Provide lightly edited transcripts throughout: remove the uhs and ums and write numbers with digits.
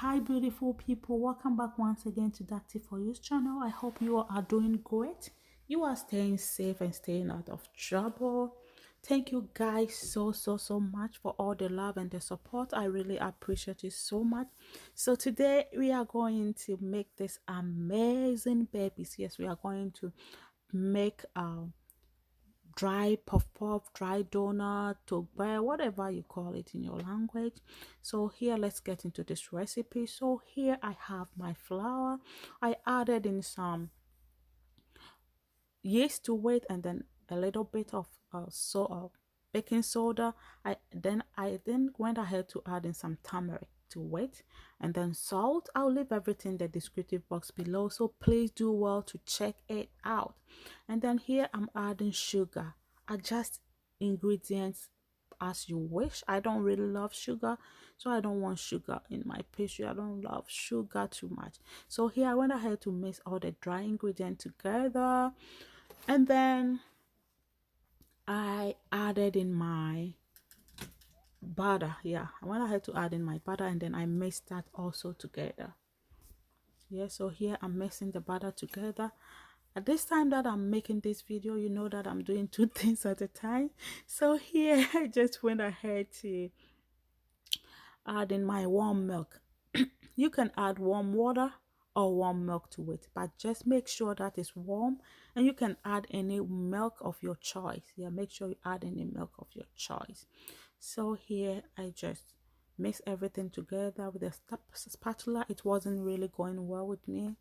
Hi beautiful people, welcome back once again to the Active for Use channel. I hope you are doing great. You are staying safe and staying out of trouble. Thank you guys so much for all the love and the support. I really appreciate it so much. So today we are going to make this amazing babies. Yes, we are going to make dry puff puff, dry donut, togba, whatever you call it in your language. So here, let's get into this recipe. So here I have my flour. I added in some yeast to it, and then a little bit of baking soda. I then went ahead to add in some turmeric to it, and then salt. I'll leave everything in the descriptive box below, so please do well to check it out. And then here I'm adding sugar. Adjust ingredients as you wish. I don't really love sugar, so I don't want sugar in my pastry. I don't love sugar too much. So here I went ahead to mix all the dry ingredients together, and then I added in my butter. Yeah, I went ahead to add in my butter, and then I mixed that also together. Yeah, so here I'm mixing the butter together. At this time that I'm making this video, you know that I'm doing two things at a time. So here I just went ahead to add in my warm milk. You can add warm water or warm milk to it, but just make sure that it's warm, and you can add any milk of your choice. Yeah, make sure you add any milk of your choice. So here I just mix everything together with a spatula. It wasn't really going well with me,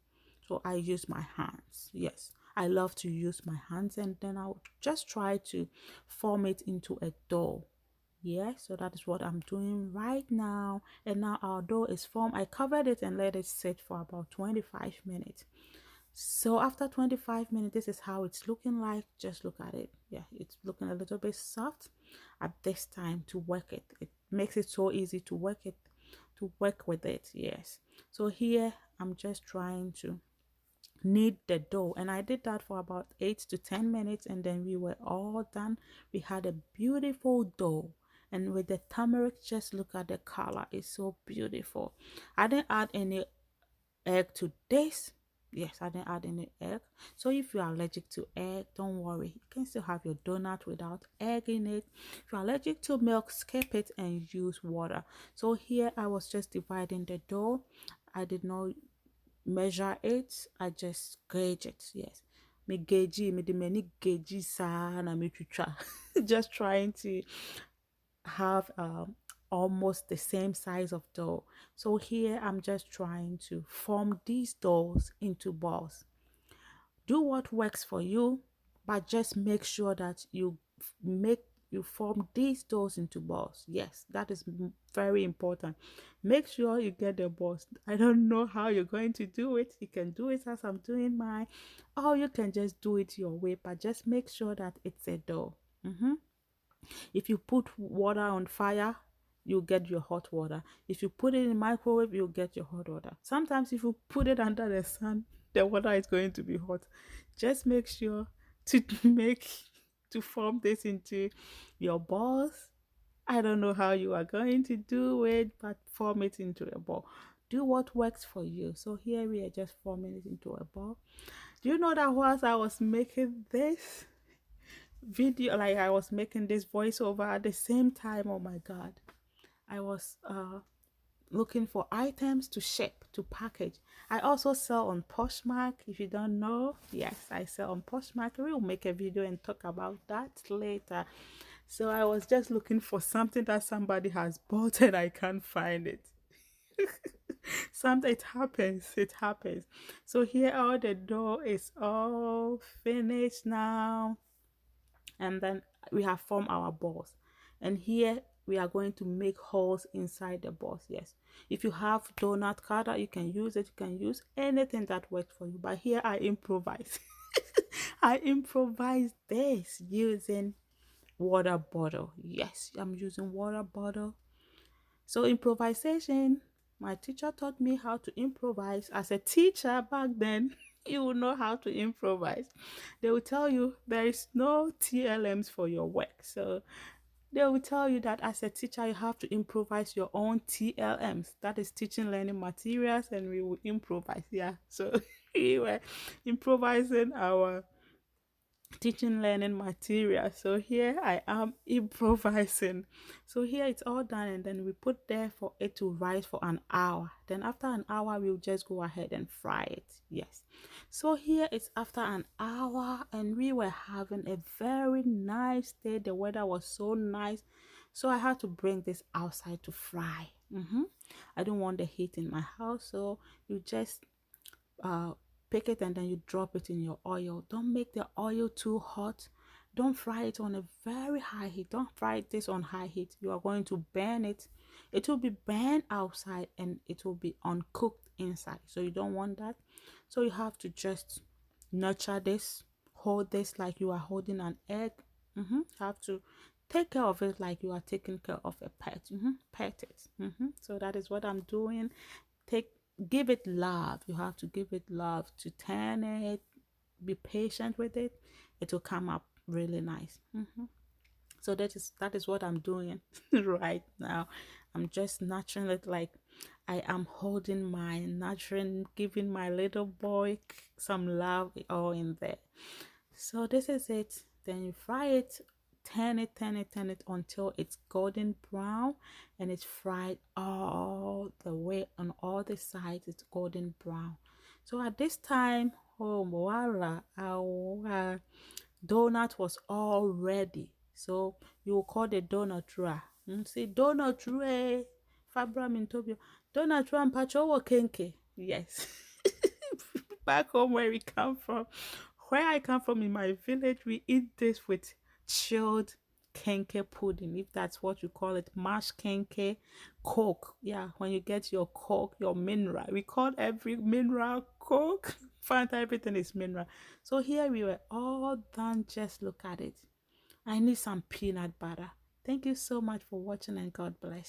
so I use my hands. Yes, I love to use my hands, and then I'll just try to form it into a dough. Yeah, so that is what I'm doing right now. And now our dough is formed. I covered it and let it sit for about 25 minutes. So after 25 minutes, this is how it's looking like. Just look at it. Yeah, it's looking a little bit soft at this time. To work it, it makes it so easy to work with it. Yes, so here I'm just trying to knead the dough, and I did that for about 8 to 10 minutes, and then we were all done. We had a beautiful dough, and with the turmeric, just look at the color, it's so beautiful. I didn't add any egg to this. Yes, I didn't add any egg. So if you are allergic to egg, don't worry, you can still have your donut without egg in it. If you're allergic to milk, skip it and use water. So here I was just dividing the dough. I did not measure it, I just gauge it. Yes, me gauge me the many gauges na me try just trying to have almost the same size of dough. So here I'm just trying to form these doughs into balls. Do what works for you, but just make sure that you form these doughs into balls. Yes, that is very important. Make sure you get the balls. I don't know how you're going to do it. You can do it as I'm doing mine, or you can just do it your way, but just make sure that it's a dough. If you put water on fire, you get your hot water. If you put it in the microwave, you'll get your hot water. Sometimes if you put it under the sun, the water is going to be hot. Just make sure to form this into your balls. I don't know how you are going to do it, but form it into a ball. Do what works for you. So here we are just forming it into a ball. Do you know that whilst I was making this video, like I was making this voiceover at the same time, oh my god, I was looking for items to ship, to package. I also sell on Poshmark. If you don't know, yes, I sell on Poshmark. We'll make a video and talk about that later. So I was just looking for something that somebody has bought and I can't find it. Sometimes it happens. So here all the dough is all finished now, and then we have formed our balls, and here we are going to make holes inside the balls. Yes, if you have donut cutter, you can use it. You can use anything that works for you, but here I improvise. I improvise this using water bottle. Yes, I'm using water bottle. So improvisation, my teacher taught me how to improvise. As a teacher back then, you will know how to improvise. They will tell you there is no TLMs for your work. So They will tell you that as a teacher, you have to improvise your own TLMs. That is teaching learning materials, and we will improvise. Yeah. So we were improvising our teaching learning material. So here I am improvising. So here it's all done, and then we put there for it to rise for an hour. Then after an hour we'll just go ahead and fry it. Yes. So here it's after an hour, and we were having a very nice day. The weather was so nice, so I had to bring this outside to fry. I don't want the heat in my house, so you just uh pick it and then you drop it in your oil. Don't make the oil too hot. Don't fry it on a very high heat. Don't fry this on high heat. You are going to burn it. It will be burned outside and it will be uncooked inside, so you don't want that. So you have to just nurture this, hold this like you are holding an egg. Have to take care of it like you are taking care of a pet. Pet it. So that is what I'm doing. Take Give it love. You have to give it love to turn it. Be patient with it. It will come up really nice. So that is what I'm doing right now. I'm just nurturing it like I am holding my nurturing, giving my little boy some love all in there. So this is it. Then you fry it, turn it until it's golden brown, and it's fried all the way on all the sides. It's golden brown. So at this time, oh voila, our donut was all ready. So you will call the donut ra. Say donut ra. Fabra mintobio. Donut ra mpacho kenke. Yes. Back home where we come from. Where I come from in my village, we eat this with chilled kenke pudding, if that's what you call it. Mashed kenke, coke. Yeah, when you get your coke, your mineral. We call every mineral coke. Fanta, everything is mineral. So here we were all done. Just look at it. I need some peanut butter. Thank you so much for watching, and God bless you.